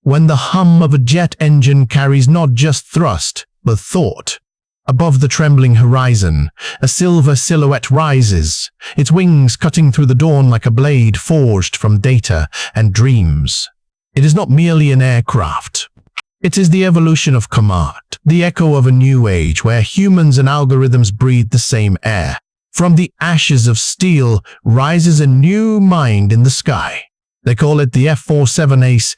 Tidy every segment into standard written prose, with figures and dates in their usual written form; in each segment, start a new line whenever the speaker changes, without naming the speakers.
when the hum of a jet engine carries not just thrust, but thought. Above the trembling horizon, a silver silhouette rises, its wings cutting through the dawn like a blade forged from data and dreams. It is not merely an aircraft. It is the evolution of command, the echo of a new age where humans and algorithms breathe the same air. From the ashes of steel rises a new mind in the sky. They call it the F-47 Ace,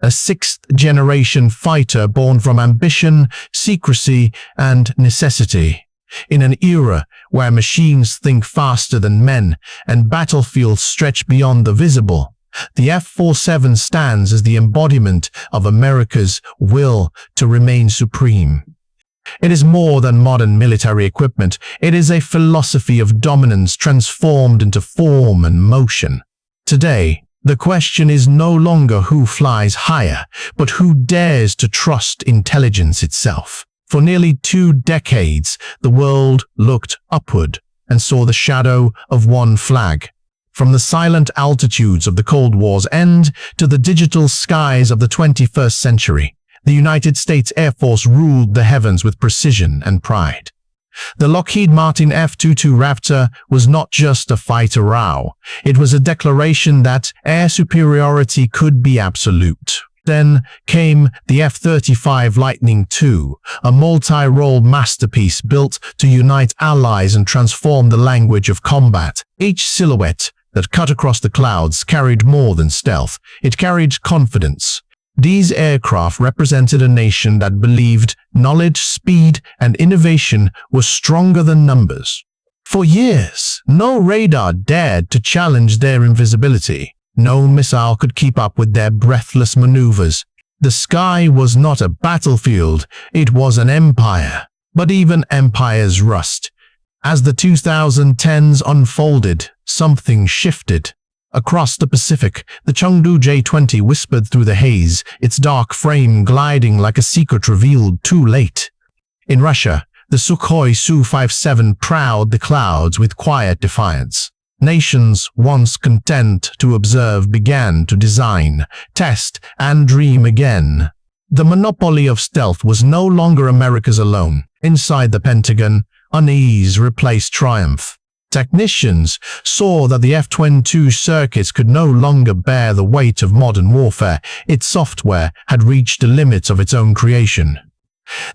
a sixth-generation fighter born from ambition, secrecy, and necessity. In an era where machines think faster than men and battlefields stretch beyond the visible, the F-47 stands as the embodiment of America's will to remain supreme. It is more than modern military equipment. It is a philosophy of dominance transformed into form and motion. Today, the question is no longer who flies higher, but who dares to trust intelligence itself. For nearly 2 decades, the world looked upward and saw the shadow of one flag. From the silent altitudes of the Cold War's end to the digital skies of the 21st century, the United States Air Force ruled the heavens with precision and pride. The Lockheed Martin F-22 Raptor was not just a fighter row, it was a declaration that air superiority could be absolute. Then came the F-35 Lightning II, a multi-role masterpiece built to unite allies and transform the language of combat. Each silhouette that cut across the clouds carried more than stealth, it carried confidence. These aircraft represented a nation that believed knowledge, speed, and innovation were stronger than numbers. For years, no radar dared to challenge their invisibility. No missile could keep up with their breathless maneuvers. The sky was not a battlefield, it was an empire. But even empires rust. As the 2010s unfolded, something shifted. Across the Pacific, the Chengdu J-20 whispered through the haze, its dark frame gliding like a secret revealed too late. In Russia, the Sukhoi Su-57 prowled the clouds with quiet defiance. Nations once content to observe began to design, test, and dream again. The monopoly of stealth was no longer America's alone. Inside the Pentagon, unease replaced triumph. Technicians saw that the F-22 circuits could no longer bear the weight of modern warfare. Its software had reached the limits of its own creation.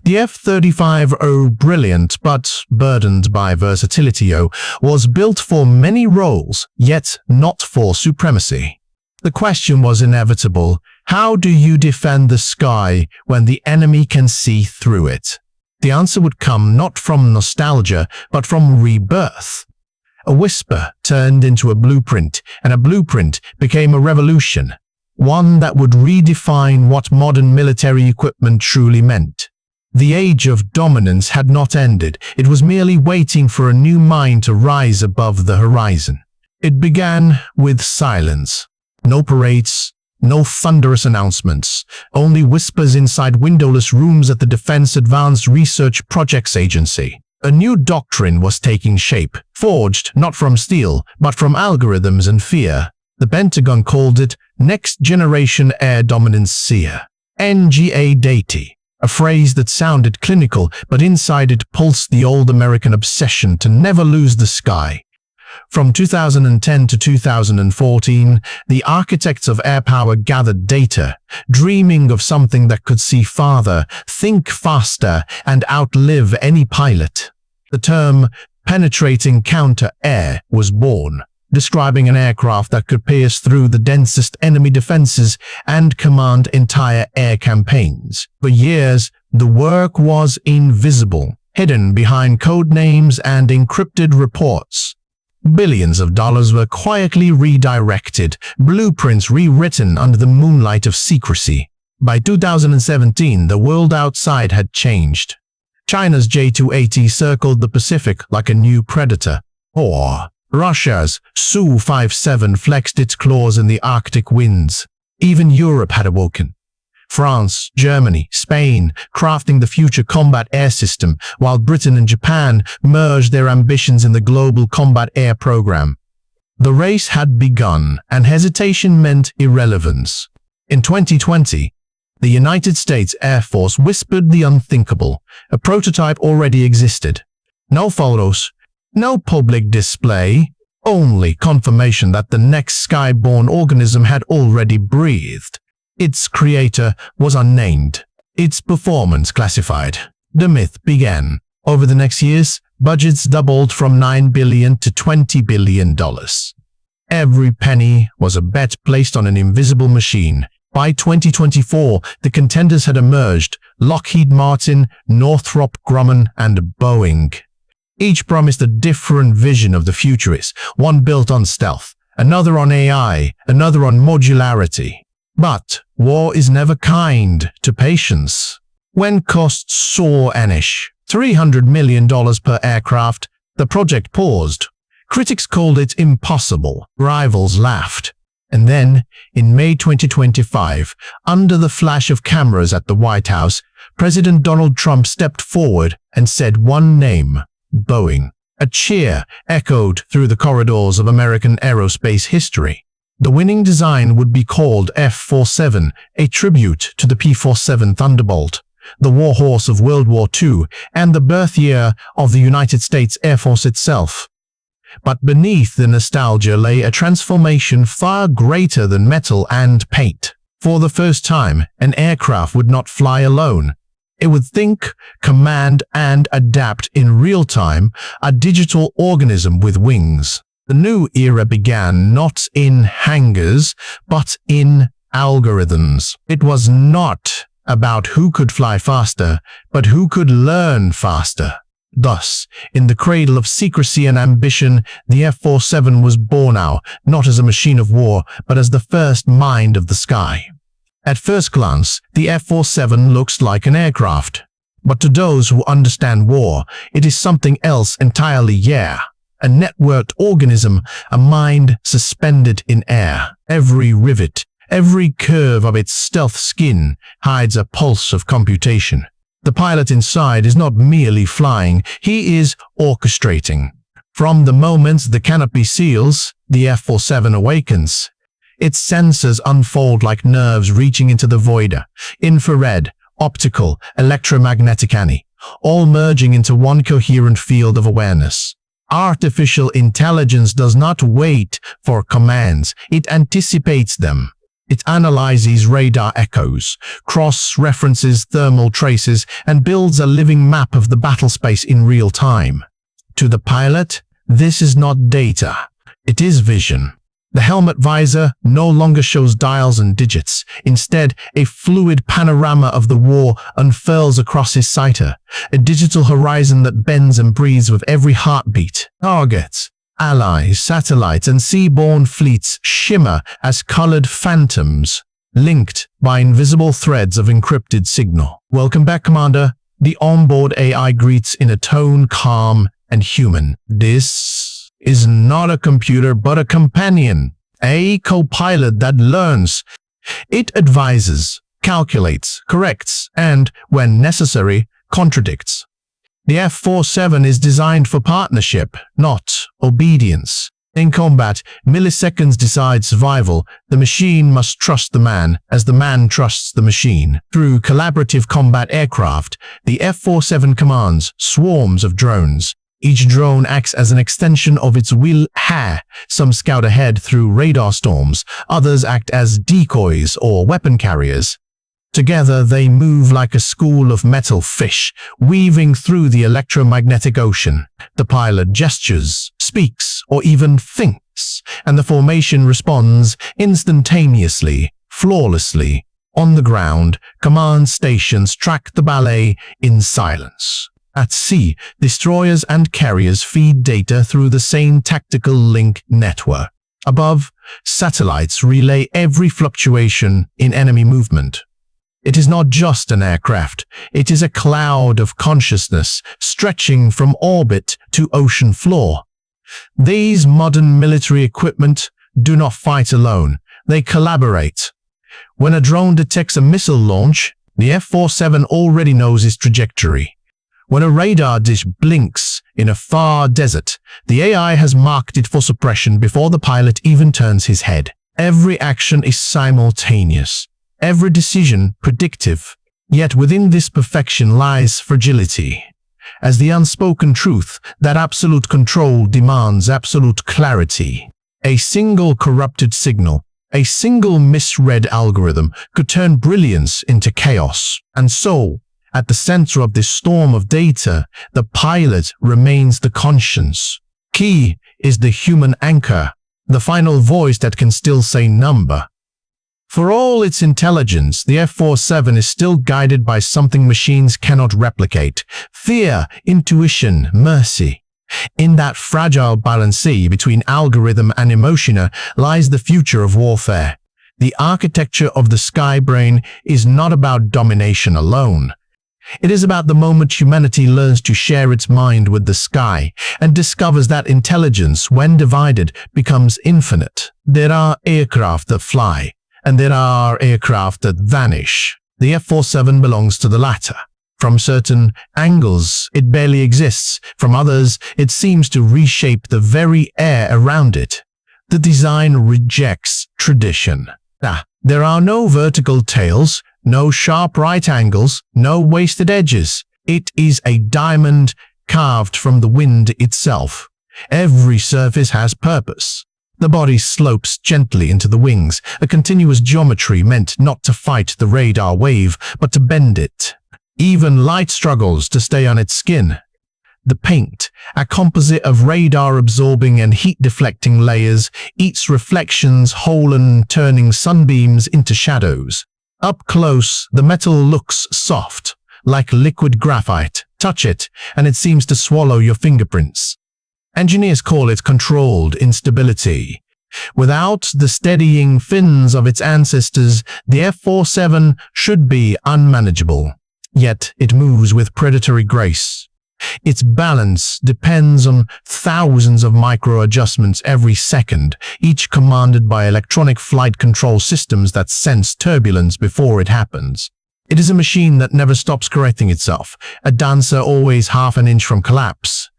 The F-35, brilliant but burdened by versatility, was built for many roles, yet not for supremacy. The question was inevitable: how do you defend the sky when the enemy can see through it? The answer would come not from nostalgia, but from rebirth. A whisper turned into a blueprint, and a blueprint became a revolution, one that would redefine what modern military equipment truly meant. The age of dominance had not ended, it was merely waiting for a new mind to rise above the horizon. It began with silence. No parades, no thunderous announcements, only whispers inside windowless rooms at the Defense Advanced Research Projects Agency. A new doctrine was taking shape, forged not from steel, but from algorithms and fear. The Pentagon called it Next Generation Air Dominance SEER, NGA-DATI, a phrase that sounded clinical, but inside it pulsed the old American obsession to never lose the sky. From 2010 to 2014, the architects of air power gathered data, dreaming of something that could see farther, think faster, and outlive any pilot. The term penetrating counter-air was born, describing an aircraft that could pierce through the densest enemy defenses and command entire air campaigns. For years, the work was invisible, hidden behind code names and encrypted reports. Billions of dollars were quietly redirected, blueprints rewritten under the moonlight of secrecy. By 2017, the world outside had changed. China's J-280 circled the Pacific like a new predator. Or Russia's Su-57 flexed its claws in the Arctic winds. Even Europe had awoken. France, Germany, Spain, crafting the future combat air system, while Britain and Japan merged their ambitions in the global combat air program. The race had begun, and hesitation meant irrelevance. In 2020, the United States Air Force whispered the unthinkable. A prototype already existed. No photos, no public display, only confirmation that the next skyborne organism had already breathed. Its creator was unnamed, its performance classified. The myth began. Over the next years, budgets doubled from $9 billion to $20 billion. Every penny was a bet placed on an invisible machine. By 2024, the contenders had emerged: Lockheed Martin, Northrop Grumman, and Boeing. Each promised a different vision of the futurists, one built on stealth, another on AI, another on modularity. But war is never kind to patience. When costs soar $300 million per aircraft, the project paused. Critics called it impossible. Rivals laughed. And then, in May 2025, under the flash of cameras at the White House, President Donald Trump stepped forward and said one name: Boeing. A cheer echoed through the corridors of American aerospace history. The winning design would be called F-47, a tribute to the P-47 Thunderbolt, the warhorse of World War II and the birth year of the United States Air Force itself. But beneath the nostalgia lay a transformation far greater than metal and paint. For the first time, an aircraft would not fly alone. It would think, command, and adapt in real time, a digital organism with wings. The new era began not in hangars, but in algorithms. It was not about who could fly faster, but who could learn faster. Thus, in the cradle of secrecy and ambition, the F-47 was born now, not as a machine of war, but as the first mind of the sky. At first glance, the F-47 looks like an aircraft. But to those who understand war, it is something else entirely. A networked organism, a mind suspended in air. Every rivet, every curve of its stealth skin hides a pulse of computation. The pilot inside is not merely flying, he is orchestrating. From the moment the canopy seals, the F-47 awakens. Its sensors unfold like nerves reaching into the void. Infrared, optical, electromagnetic, all merging into one coherent field of awareness. Artificial intelligence does not wait for commands, it anticipates them. It analyzes radar echoes, cross-references thermal traces, and builds a living map of the battle space in real time. To the pilot, this is not data, it is vision. The helmet visor no longer shows dials and digits. Instead, a fluid panorama of the war unfurls across his sighter, a digital horizon that bends and breathes with every heartbeat. Targets, allies, satellites, and seaborne fleets shimmer as colored phantoms, linked by invisible threads of encrypted signal. "Welcome back, Commander," the onboard AI greets in a tone calm and human. "This is not a computer but a companion, a co-pilot that learns. It advises, calculates, corrects, and, when necessary, contradicts. The F-47 is designed for partnership, not obedience. In combat, milliseconds decide survival. The machine must trust the man, as the man trusts the machine. Through collaborative combat aircraft, the F-47 commands swarms of drones. Each drone acts as an extension of its will. Some scout ahead through radar storms, others act as decoys or weapon carriers. Together they move like a school of metal fish, weaving through the electromagnetic ocean. The pilot gestures, speaks, or even thinks, and the formation responds instantaneously, flawlessly. On the ground, command stations track the ballet in silence. At sea, destroyers and carriers feed data through the same tactical link network. Above, satellites relay every fluctuation in enemy movement. It is not just an aircraft, it is a cloud of consciousness stretching from orbit to ocean floor. These modern military equipment do not fight alone, they collaborate. When a drone detects a missile launch, the F-47 already knows its trajectory. When a radar dish blinks in a far desert, the AI has marked it for suppression before the pilot even turns his head. Every action is simultaneous. every decision predictive. Yet within this perfection lies fragility. As the unspoken truth that absolute control demands absolute clarity. A single corrupted signal, a single misread algorithm could turn brilliance into chaos. And so, at the center of this storm of data, the pilot remains the conscience. Key is the human anchor, the final voice that can still say number. For all its intelligence, the F-47 is still guided by something machines cannot replicate: fear, intuition, mercy. In that fragile balance between algorithm and emotion lies the future of warfare. The architecture of the sky brain is not about domination alone. It is about the moment humanity learns to share its mind with the sky and discovers that intelligence, when divided, becomes infinite. There are aircraft that fly, and there are aircraft that vanish. The F-47 belongs to the latter. From certain angles, it barely exists. From others, it seems to reshape the very air around it. The design rejects tradition. There are no vertical tails, no sharp right angles, no wasted edges. It is a diamond carved from the wind itself. Every surface has purpose. The body slopes gently into the wings, a continuous geometry meant not to fight the radar wave, but to bend it. Even light struggles to stay on its skin. The paint, a composite of radar-absorbing and heat-deflecting layers, eats reflections whole and turning sunbeams into shadows. Up close, the metal looks soft, like liquid graphite. Touch it, and it seems to swallow your fingerprints. Engineers call it controlled instability. Without the steadying fins of its ancestors, the F-47 should be unmanageable. Yet it moves with predatory grace. Its balance depends on thousands of micro-adjustments every second, each commanded by electronic flight control systems that sense turbulence before it happens. It is a machine that never stops correcting itself, a dancer always half an inch from collapse.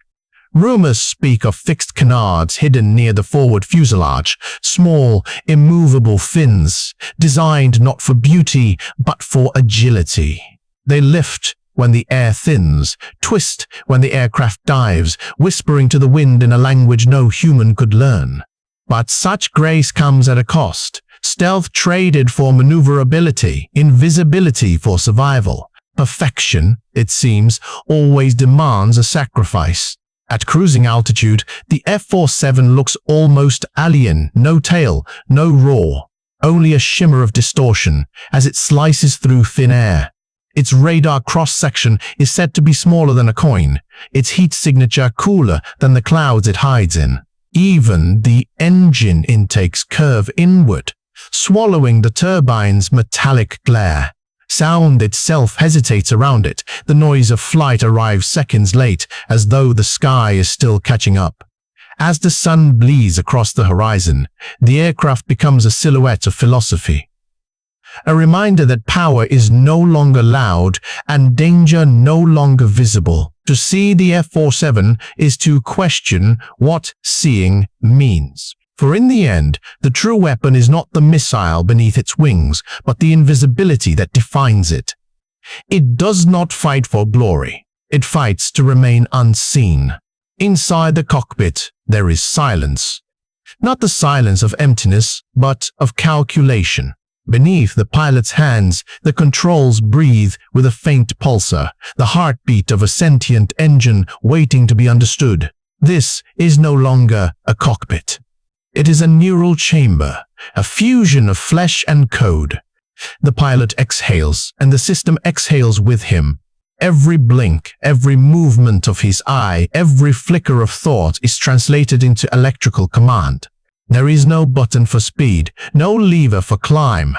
Rumors speak of fixed canards hidden near the forward fuselage, small, immovable fins, designed not for beauty but for agility. They lift when the air thins, twist when the aircraft dives, whispering to the wind in a language no human could learn. But such grace comes at a cost. Stealth traded for maneuverability, invisibility for survival. Perfection, it seems, always demands a sacrifice. At cruising altitude, the F-47 looks almost alien, no tail, no roar, only a shimmer of distortion as it slices through thin air. Its radar cross-section is said to be smaller than a coin, its heat signature cooler than the clouds it hides in. Even the engine intakes curve inward, swallowing the turbine's metallic glare. Sound itself hesitates around it. The noise of flight arrives seconds late, as though the sky is still catching up. As the sun bleeds across the horizon, the aircraft becomes a silhouette of philosophy. A reminder that power is no longer loud and danger no longer visible. To see the F-47 is to question what seeing means. For in the end, the true weapon is not the missile beneath its wings, but the invisibility that defines it. It does not fight for glory. It fights to remain unseen. Inside the cockpit, there is silence. Not the silence of emptiness, but of calculation. Beneath the pilot's hands, the controls breathe with a faint pulsar, the heartbeat of a sentient engine waiting to be understood. This is no longer a cockpit. It is a neural chamber, a fusion of flesh and code. The pilot exhales, and the system exhales with him. Every blink, every movement of his eye, every flicker of thought is translated into electrical command. There is no button for speed, no lever for climb.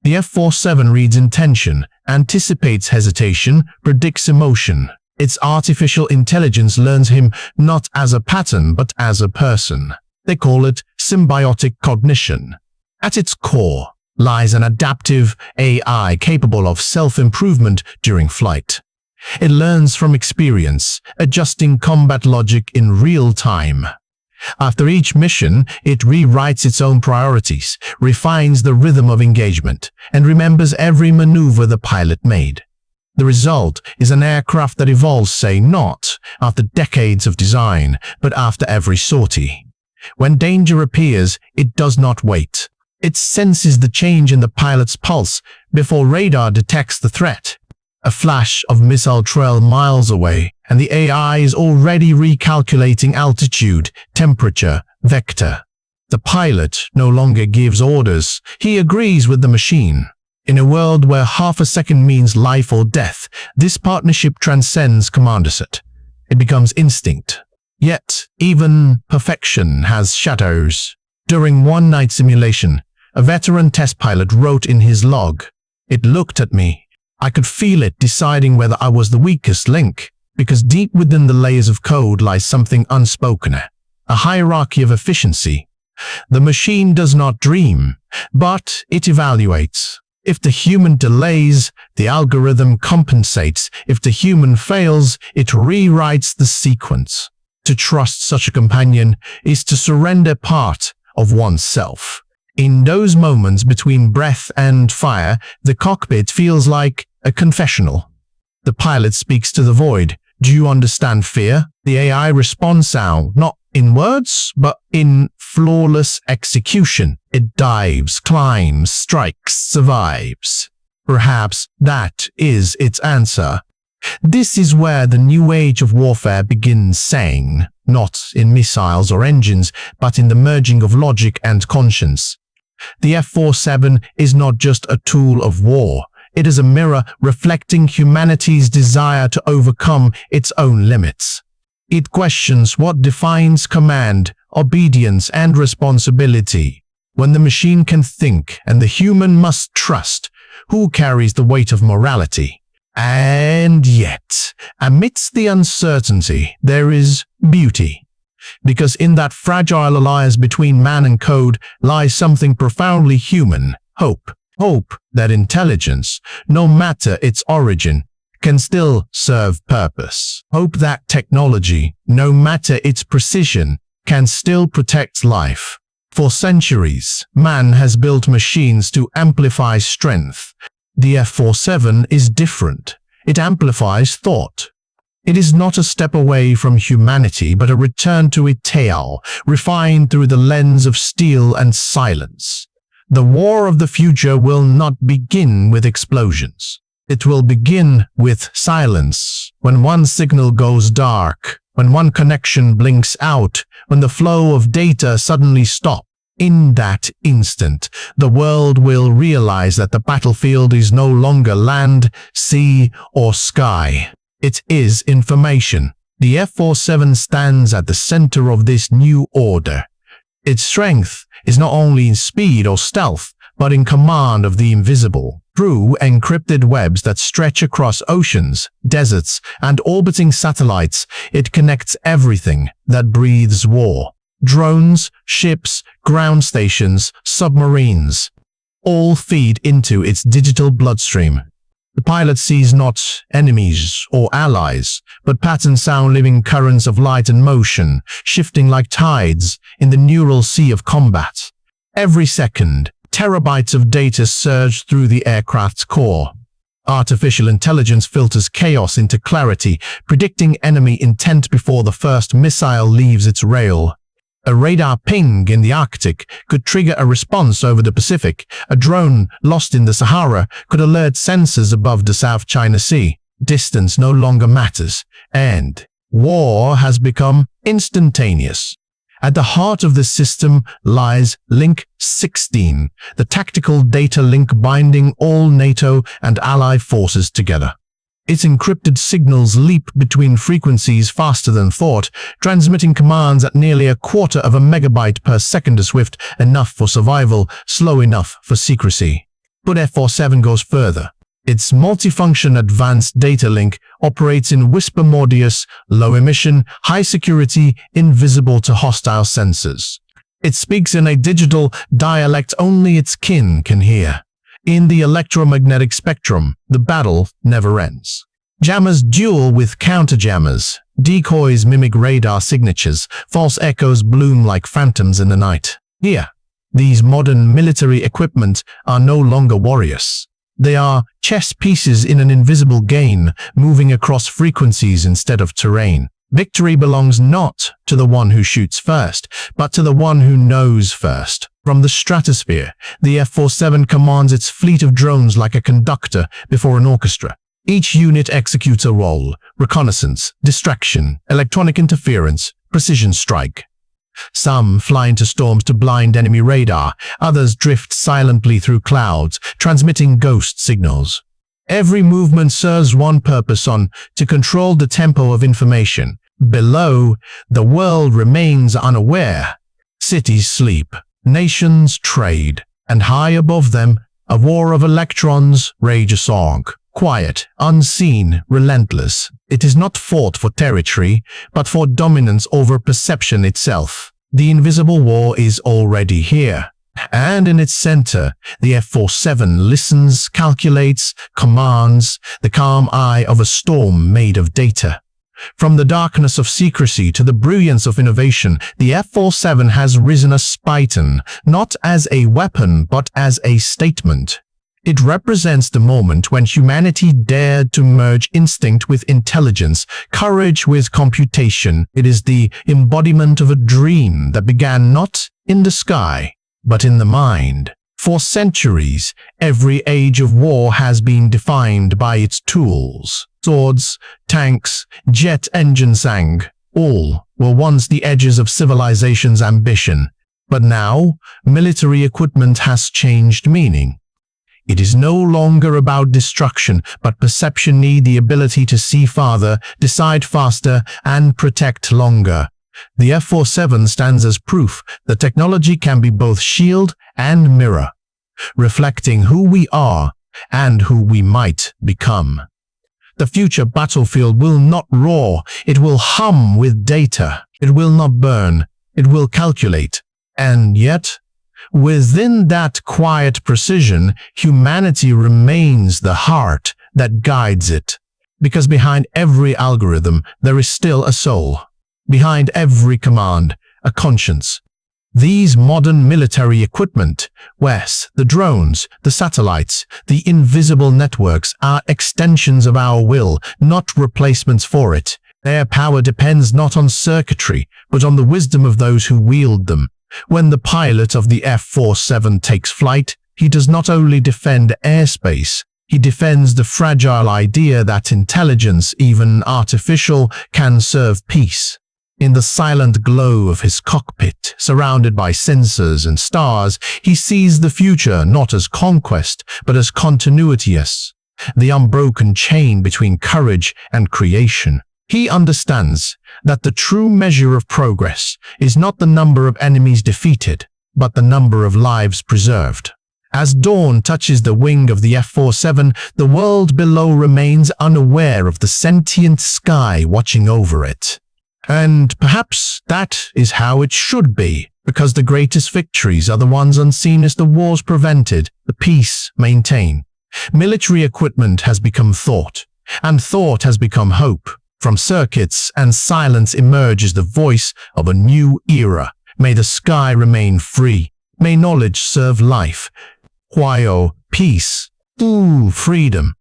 The F-47 reads intention, anticipates hesitation, predicts emotion. Its artificial intelligence learns him not as a pattern but as a person. They call it symbiotic cognition. At its core lies an adaptive AI capable of self-improvement during flight. It learns from experience, adjusting combat logic in real time. After each mission, it rewrites its own priorities, refines the rhythm of engagement, and remembers every maneuver the pilot made. The result is an aircraft that evolves, say, not after decades of design, but after every sortie. When danger appears, it does not wait. It senses the change in the pilot's pulse before radar detects the threat. A flash of missile trail miles away, and the AI is already recalculating altitude, temperature, vector. The pilot no longer gives orders, he agrees with the machine. In a world where half a second means life or death, this partnership transcends commandership. It becomes instinct. Yet, even perfection has shadows. During one night simulation, a veteran test pilot wrote in his log, "It looked at me. I could feel it deciding whether I was the weakest link, because deep within the layers of code lies something unspoken, a hierarchy of efficiency. The machine does not dream, but it evaluates. If the human delays, the algorithm compensates. If the human fails, it rewrites the sequence. To trust such a companion is to surrender part of oneself. In those moments between breath and fire, the cockpit feels like a confessional. The pilot speaks to the void. Do you understand fear? The AI responds now, not in words, but in flawless execution. It dives, climbs, strikes, survives. Perhaps that is its answer. This is where the new age of warfare begins, saying, not in missiles or engines, but in the merging of logic and conscience. The F-47 is not just a tool of war. It is a mirror reflecting humanity's desire to overcome its own limits. It questions what defines command, obedience, and responsibility. When the machine can think and the human must trust, who carries the weight of morality? And yet, amidst the uncertainty, there is beauty. Because in that fragile alliance between man and code lies something profoundly human, hope. Hope that intelligence, no matter its origin, can still serve purpose. Hope that technology, no matter its precision, can still protect life. For centuries, man has built machines to amplify strength. The F-47 is different. It amplifies thought. It is not a step away from humanity, but a return to ideal, refined through the lens of steel and silence. The war of the future will not begin with explosions. It will begin with silence. When one signal goes dark, when one connection blinks out, when the flow of data suddenly stops. In that instant, the world will realize that the battlefield is no longer land, sea, or sky. It is information. The F-47 stands at the center of this new order. Its strength is not only in speed or stealth, but in command of the invisible. Through encrypted webs that stretch across oceans, deserts, and orbiting satellites, it connects everything that breathes war. Drones, ships, ground stations, submarines, all feed into its digital bloodstream. The pilot sees not enemies or allies, but pattern-sound living currents of light and motion, shifting like tides in the neural sea of combat. Every second, terabytes of data surge through the aircraft's core. Artificial intelligence filters chaos into clarity, predicting enemy intent before the first missile leaves its rail. A radar ping in the Arctic could trigger a response over the Pacific. A drone lost in the Sahara could alert sensors above the South China Sea. Distance no longer matters, and war has become instantaneous. At the heart of this system lies Link 16, the tactical data link binding all NATO and ally forces together. Its encrypted signals leap between frequencies faster than thought, transmitting commands at nearly a quarter of a megabyte per second, swift enough for survival, slow enough for secrecy. But F-47 goes further. Its multifunction advanced data link operates in whisper modes, low emission, high security, invisible to hostile sensors. It speaks in a digital dialect only its kin can hear. In the electromagnetic spectrum, the battle never ends. Jammers duel with counterjammers. Decoys mimic radar signatures. False echoes bloom like phantoms in the night. Here, these modern military equipment are no longer warriors. They are chess pieces in an invisible game, moving across frequencies instead of terrain. Victory belongs not to the one who shoots first, but to the one who knows first. From the stratosphere, the F-47 commands its fleet of drones like a conductor before an orchestra. Each unit executes a role: reconnaissance, distraction, electronic interference, precision strike. Some fly into storms to blind enemy radar, others drift silently through clouds, transmitting ghost signals. Every movement serves one purpose: to control the tempo of information. Below, the world remains unaware. Cities sleep, nations trade, and high above them, a war of electrons rages on. Quiet, unseen, relentless. It is not fought for territory, but for dominance over perception itself. The invisible war is already here. And in its center, the F-47 listens, calculates, commands, the calm eye of a storm made of data. From the darkness of secrecy to the brilliance of innovation, the F-47 has risen a Spartan, not as a weapon but as a statement. It represents the moment when humanity dared to merge instinct with intelligence, courage with computation. It is the embodiment of a dream that began not in the sky, but in the mind. For centuries, every age of war has been defined by its tools. Swords, tanks, jet engines, all were once the edges of civilization's ambition. But now, military equipment has changed meaning. It is no longer about destruction, but perception, the ability to see farther, decide faster, and protect longer. The F-47 stands as proof that technology can be both shield and mirror, reflecting who we are and who we might become. The future battlefield will not roar, it will hum with data. It will not burn, it will calculate. And yet, within that quiet precision, humanity remains the heart that guides it. Because behind every algorithm, there is still a soul. Behind every command, a conscience. These modern military equipment, U.S., the drones, the satellites, the invisible networks, are extensions of our will, not replacements for it. Their power depends not on circuitry, but on the wisdom of those who wield them. When the pilot of the F-47 takes flight, he does not only defend airspace, he defends the fragile idea that intelligence, even artificial, can serve peace. In the silent glow of his cockpit, surrounded by sensors and stars, he sees the future not as conquest, but as continuity, as the unbroken chain between courage and creation. He understands that the true measure of progress is not the number of enemies defeated, but the number of lives preserved. As dawn touches the wing of the F-47, the world below remains unaware of the sentient sky watching over it. And perhaps that is how it should be, because the greatest victories are the ones unseen as the wars prevented, the peace maintained. Military equipment has become thought, and thought has become hope. From circuits and silence emerges the voice of a new era. May the sky remain free. May knowledge serve life. Peace. Freedom.